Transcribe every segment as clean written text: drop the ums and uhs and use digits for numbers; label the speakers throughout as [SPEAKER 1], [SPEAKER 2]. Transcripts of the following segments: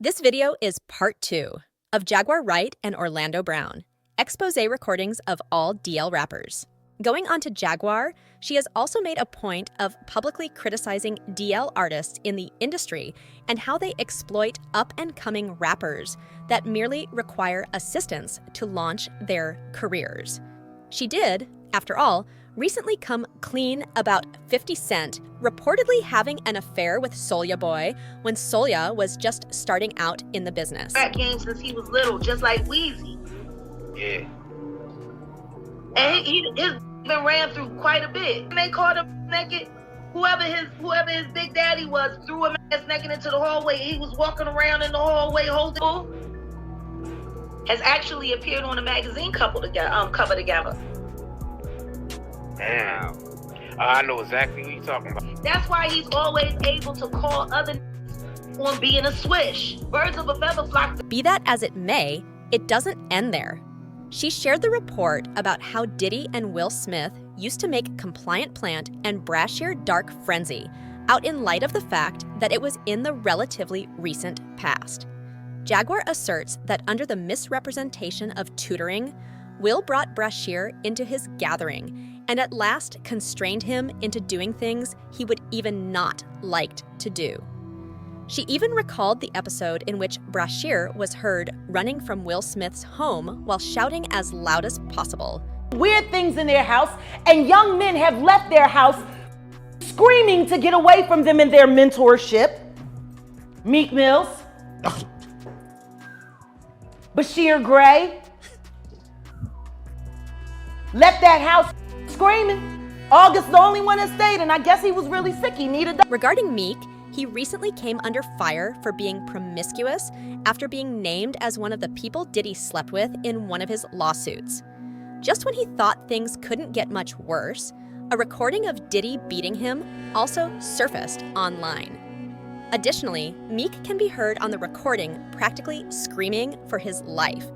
[SPEAKER 1] This video is part 2 of Jaguar Wright and Orlando Brown, expose recordings of all DL rappers. Going on to Jaguar, she has also made a point of publicly criticizing DL artists in the industry and how they exploit up-and-coming rappers that merely require assistance to launch their careers. She did, after all, recently come clean about 50 Cent reportedly having an affair with Soulja Boy when Soulja was just starting out in the business.
[SPEAKER 2] Rap game since he was little, just like Weezy.
[SPEAKER 3] Yeah.
[SPEAKER 2] And he's been ran through quite a bit. And they called him naked. Whoever his big daddy was threw him ass naked into the hallway. He was walking around in the hallway holding. Has actually appeared on a magazine cover together.
[SPEAKER 3] Damn. I know exactly what you're talking about.
[SPEAKER 2] That's why he's always able to call other on being a swish. Birds of a feather flock.
[SPEAKER 1] Be that as it may, it doesn't end there. She shared the report about how Diddy and Will Smith used to make Compliant Plant and Brashear Dark Frenzy out in light of the fact that it was in the relatively recent past. Jaguar asserts that under the misrepresentation of tutoring, Will brought Brashear into his gathering and at last constrained him into doing things he would even not liked to do. She even recalled the episode in which Brashear was heard running from Will Smith's home while shouting as loud as possible.
[SPEAKER 4] Weird things in their house, and young men have left their house screaming to get away from them in their mentorship. Meek Mills, Bashir Gray, left that house screaming. August the only one that stayed, and I guess he was really sick. He needed that.
[SPEAKER 1] Regarding Meek, he recently came under fire for being promiscuous after being named as one of the people Diddy slept with in one of his lawsuits. Just when he thought things couldn't get much worse, a recording of Diddy beating him also surfaced online. Additionally, Meek can be heard on the recording practically screaming for his life.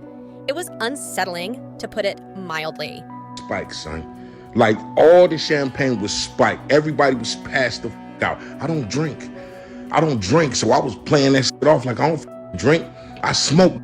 [SPEAKER 1] It was unsettling, to put it mildly.
[SPEAKER 5] Spike, son. Like, all the champagne was spiked. Everybody was passed the out. I don't drink, so I was playing that shit off like I don't drink. I smoke.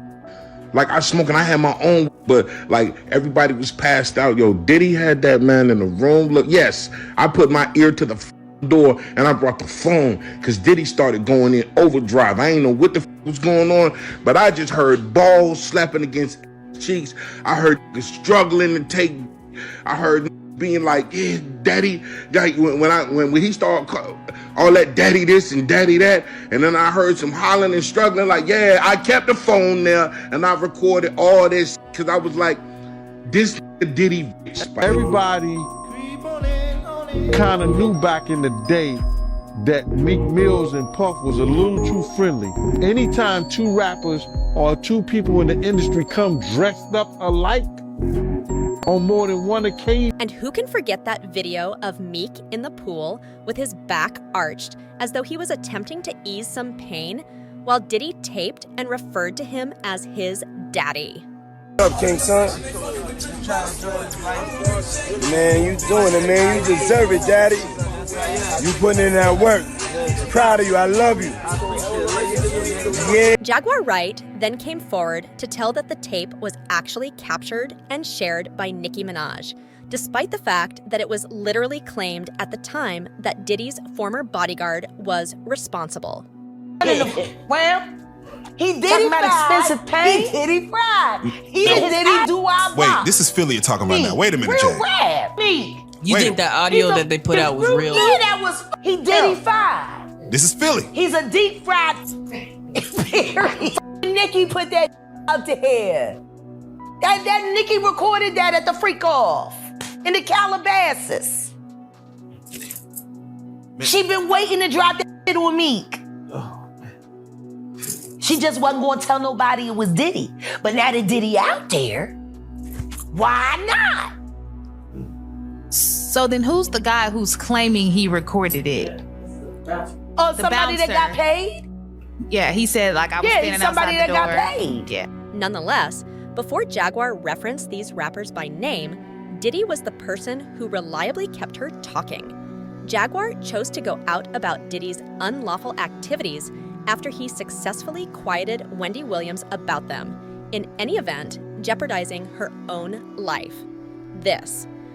[SPEAKER 5] Like, I smoke and I had my own, but like everybody was passed out. Yo, Diddy had that man in the room. Look, yes, I put my ear to the door and I brought the phone because Diddy started going in overdrive. I ain't know what the was going on, but I just heard balls slapping against cheeks. I heard struggling to take. I heard being like, yeah, daddy. When he started all that daddy this and daddy that, and then I heard some hollering and struggling like, yeah, I kept the phone there and I recorded all this because I was like, this Diddy.
[SPEAKER 6] Everybody kind of knew back in the day that Meek Mills and Puff was a little too friendly. Anytime two rappers or two people in the industry come dressed up alike on more than one occasion.
[SPEAKER 1] And who can forget that video of Meek in the pool with his back arched as though he was attempting to ease some pain while Diddy taped and referred to him as his daddy.
[SPEAKER 7] What up, King Son? Man, you doing it, man. You deserve it, daddy. You putting in that work. Proud of you. I love you. Yeah.
[SPEAKER 1] Jaguar Wright then came forward to tell that the tape was actually captured and shared by Nicki Minaj, despite the fact that it was literally claimed at the time that Diddy's former bodyguard was responsible.
[SPEAKER 4] Well, he did about expensive paint. He Diddy fried. He Diddy do our
[SPEAKER 8] Wait, this is Philly you're talking about now. Wait a minute,
[SPEAKER 4] real
[SPEAKER 8] Jay.
[SPEAKER 4] rap. Me.
[SPEAKER 9] You think that audio that they put out was real?
[SPEAKER 4] Yeah, that was. He Diddy fried.
[SPEAKER 8] This is Philly.
[SPEAKER 4] He's a deep fried. Period. Nicki put that out to here. That Nicki recorded that at the freak off in the Calabasas. She been waiting to drop that shit on Meek. She just wasn't gonna tell nobody it was Diddy. But now that Diddy out there, why not?
[SPEAKER 9] So then who's the guy who's claiming he recorded it?
[SPEAKER 4] Oh, somebody that got paid?
[SPEAKER 9] Yeah, he said like I was standing
[SPEAKER 4] somebody
[SPEAKER 9] outside the door.
[SPEAKER 4] that got paid.
[SPEAKER 9] Yeah.
[SPEAKER 1] Nonetheless, before Jaguar referenced these rappers by name, Diddy was the person who reliably kept her talking. Jaguar chose to go out about Diddy's unlawful activities after he successfully quieted Wendy Williams about them, in any event, jeopardizing her own life.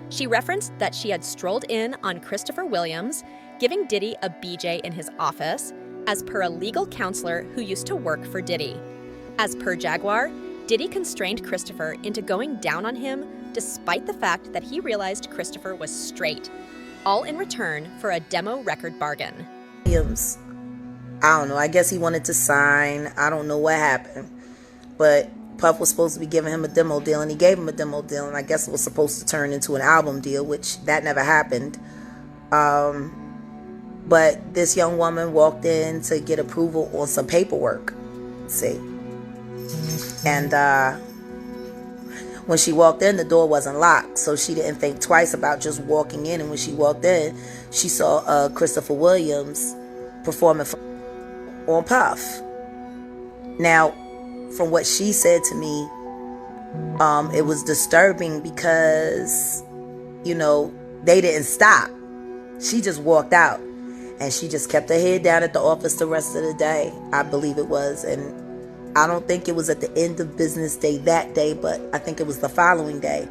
[SPEAKER 1] She referenced that she had strolled in on Christopher Williams, giving Diddy a BJ in his office, as per a legal counselor who used to work for Diddy. As per Jaguar, Diddy constrained Christopher into going down on him despite the fact that he realized Christopher was straight, all in return for a demo record bargain.
[SPEAKER 4] Williams, I don't know, I guess he wanted to sign. I don't know what happened. But Puff was supposed to be giving him a demo deal, and he gave him a demo deal, and I guess it was supposed to turn into an album deal, which that never happened. But this young woman walked in to get approval on some paperwork. See. And when she walked in, the door wasn't locked, so she didn't think twice about just walking in. And when she walked in, she saw Christopher Williams performing on Puff. Now, from what she said to me, it was disturbing because, you know, they didn't stop. She just walked out, and she just kept her head down at the office the rest of the day, I believe it was. And I don't think it was at the end of business day that day, but I think it was the following day.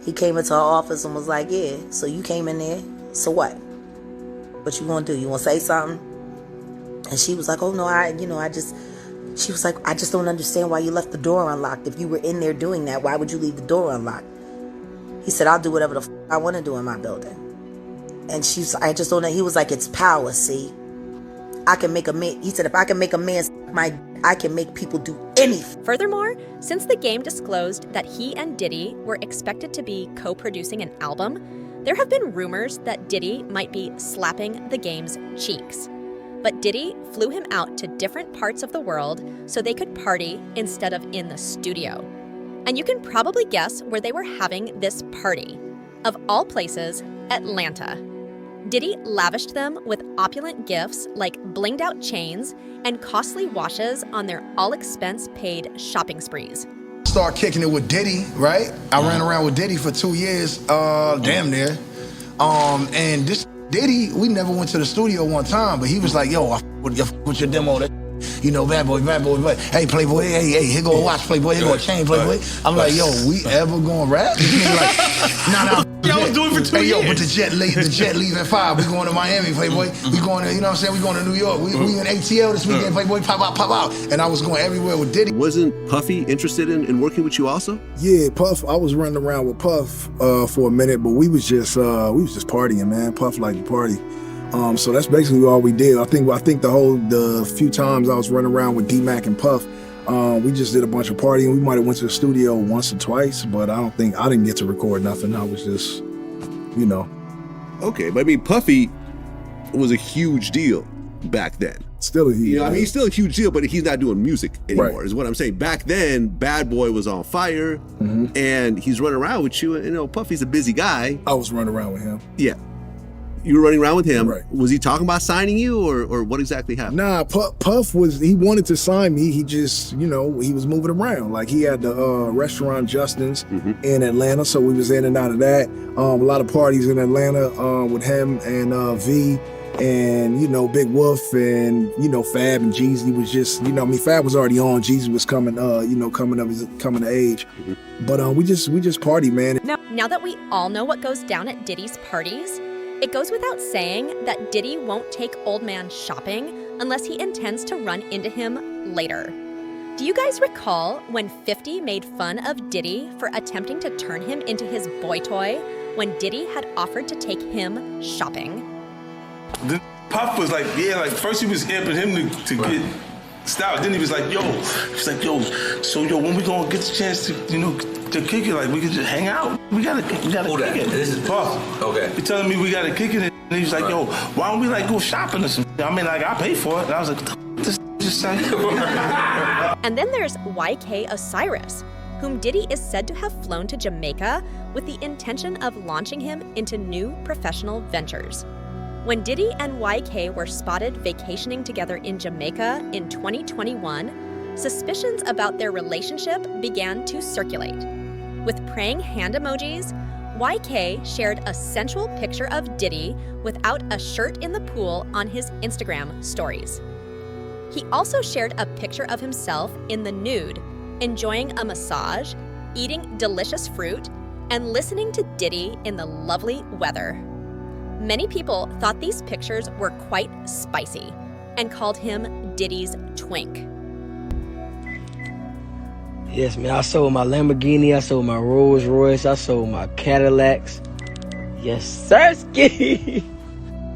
[SPEAKER 4] He came into her office and was like, yeah, so you came in there, so what? What you gonna do? You wanna say something? And she was like, oh no, she was like, I just don't understand why you left the door unlocked. If you were in there doing that, why would you leave the door unlocked? He said, I'll do whatever the I want to do in my building. And I just don't know. He was like, it's power, see? I can make a man. He said, if I can make a man I can make people do anything.
[SPEAKER 1] Furthermore, since the game disclosed that he and Diddy were expected to be co-producing an album, there have been rumors that Diddy might be slapping the game's cheeks. But Diddy flew him out to different parts of the world so they could party instead of in the studio. And you can probably guess where they were having this party. Of all places, Atlanta. Diddy lavished them with opulent gifts like blinged out chains and costly washes on their all-expense-paid shopping sprees.
[SPEAKER 10] Start kicking it with Diddy, right? I ran around with Diddy for 2 years, damn near. And this Diddy, we never went to the studio one time, but he was like, yo, I with your demo, that, you know, bad boy, hey, Playboy, hey, here go a watch, Playboy, here go a chain, Playboy. I'm like, yo, we ever gonna rap? He's like, nah.
[SPEAKER 11] Y'all was doing it for 2 years.
[SPEAKER 10] Yo, but the jet leaves at 5. We going to Miami, Playboy. We going to, you know what I'm saying? We going to New York. We in ATL this weekend, Playboy, pop out. And I was going everywhere with Diddy.
[SPEAKER 11] Wasn't Puffy interested in working with you also?
[SPEAKER 7] Yeah, Puff. I was running around with Puff for a minute, but we was just partying, man. Puff liked to party. So that's basically all we did. I think the few times I was running around with D-Mac and Puff, we just did a bunch of partying. We might have went to the studio once or twice, but I didn't get to record nothing. I was just, you know.
[SPEAKER 11] Okay, but I mean, Puffy was a huge deal back then.
[SPEAKER 7] Still a huge deal.
[SPEAKER 11] I mean, he's still a huge deal, but he's not doing music anymore,
[SPEAKER 7] right,
[SPEAKER 11] is what I'm saying. Back then, Bad Boy was on fire, and he's running around with you. And, you know, Puffy's a busy guy.
[SPEAKER 7] I was running around with him.
[SPEAKER 11] Yeah. You were running around with him.
[SPEAKER 7] Right.
[SPEAKER 11] Was he talking about signing you, or what exactly happened?
[SPEAKER 7] Nah, Puff he wanted to sign me. He just, you know, he was moving around. Like, he had the restaurant Justin's in Atlanta, so we was in and out of that. A lot of parties in Atlanta with him and V and, you know, Big Wolf and, you know, Fab and Jeezy was just, you know, I mean, Fab was already on. Jeezy was coming of age. But we just party, man.
[SPEAKER 1] Now that we all know what goes down at Diddy's parties, it goes without saying that Diddy won't take old man shopping unless he intends to run into him later. Do you guys recall when 50 made fun of Diddy for attempting to turn him into his boy toy when Diddy had offered to take him shopping?
[SPEAKER 12] The Puff was like, first he was amping him to get style. Then he was like, so when we gonna get the chance to, you know, to kick it, like we could just hang out. We gotta kick it.
[SPEAKER 13] This is
[SPEAKER 12] Puff.
[SPEAKER 13] Okay.
[SPEAKER 12] He telling me we gotta kick it, and he was like, yo, why don't we like go shopping or something? I mean, like I pay for it. And I was like, what this just say?
[SPEAKER 1] And then there's YK Osiris, whom Diddy is said to have flown to Jamaica with the intention of launching him into new professional ventures. When Diddy and YK were spotted vacationing together in Jamaica in 2021, suspicions about their relationship began to circulate. With praying hand emojis, YK shared a sensual picture of Diddy without a shirt in the pool on his Instagram stories. He also shared a picture of himself in the nude, enjoying a massage, eating delicious fruit, and listening to Diddy in the lovely weather. Many people thought these pictures were quite spicy and called him Diddy's twink.
[SPEAKER 13] Yes, man, I sold my Lamborghini, I sold my Rolls Royce, I sold my Cadillacs. Yes, sirski!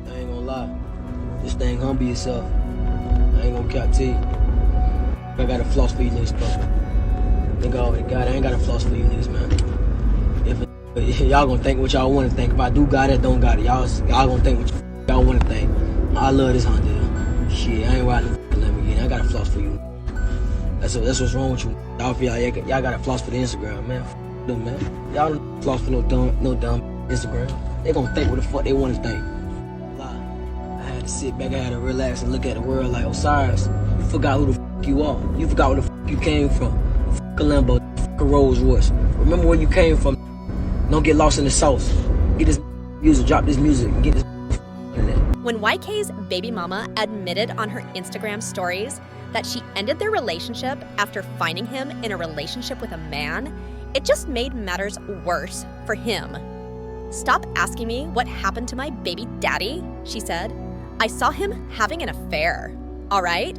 [SPEAKER 13] I ain't gonna lie, this thing humble yourself. I ain't gonna cap to you. I got a floss for you niggas, bro. Nigga, God, I ain't got a floss for you niggas, man. If y'all gonna think what y'all wanna think. If I do got it, don't got it. Y'all gonna think what y'all wanna think. I love this Honda. Shit, I ain't riding no Lamborghini. I got a floss for you. That's what's wrong with you. Y'all got a floss for the Instagram, man. Them, man. Y'all don't floss for no dumb Instagram. They gonna think what the fuck they wanna think. I had to sit back, I had to relax and look at the world like, Osiris, you forgot who the fuck you are. You forgot where the fuck you came from. Fuck a Lambo, fuck a Rolls Royce. Remember where you came from. Don't get lost in the sauce. Get this music, drop this music, get this internet.
[SPEAKER 1] When YK's baby mama admitted on her Instagram stories that she ended their relationship after finding him in a relationship with a man, it just made matters worse for him. "Stop asking me what happened to my baby daddy," she said. "I saw him having an affair, all right?"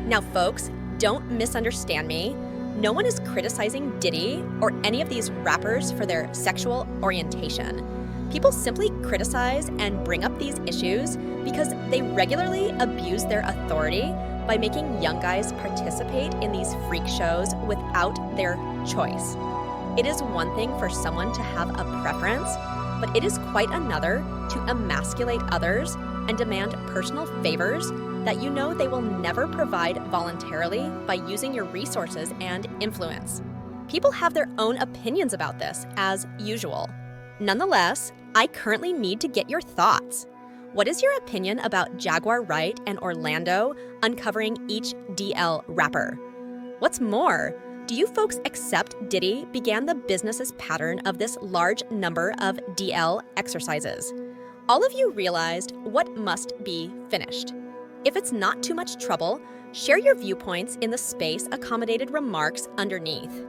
[SPEAKER 1] Now, folks, don't misunderstand me. No one is criticizing Diddy or any of these rappers for their sexual orientation. People simply criticize and bring up these issues because they regularly abuse their authority by making young guys participate in these freak shows without their choice. It is one thing for someone to have a preference, but it is quite another to emasculate others and demand personal favors that you know they will never provide voluntarily by using your resources and influence. People have their own opinions about this, as usual. Nonetheless, I currently need to get your thoughts. What is your opinion about Jaguar Wright and Orlando uncovering each DL rapper? What's more, do you folks accept Diddy began the business's pattern of this large number of DL exercises? All of you realized what must be finished. If it's not too much trouble, share your viewpoints in the space-accommodated remarks underneath.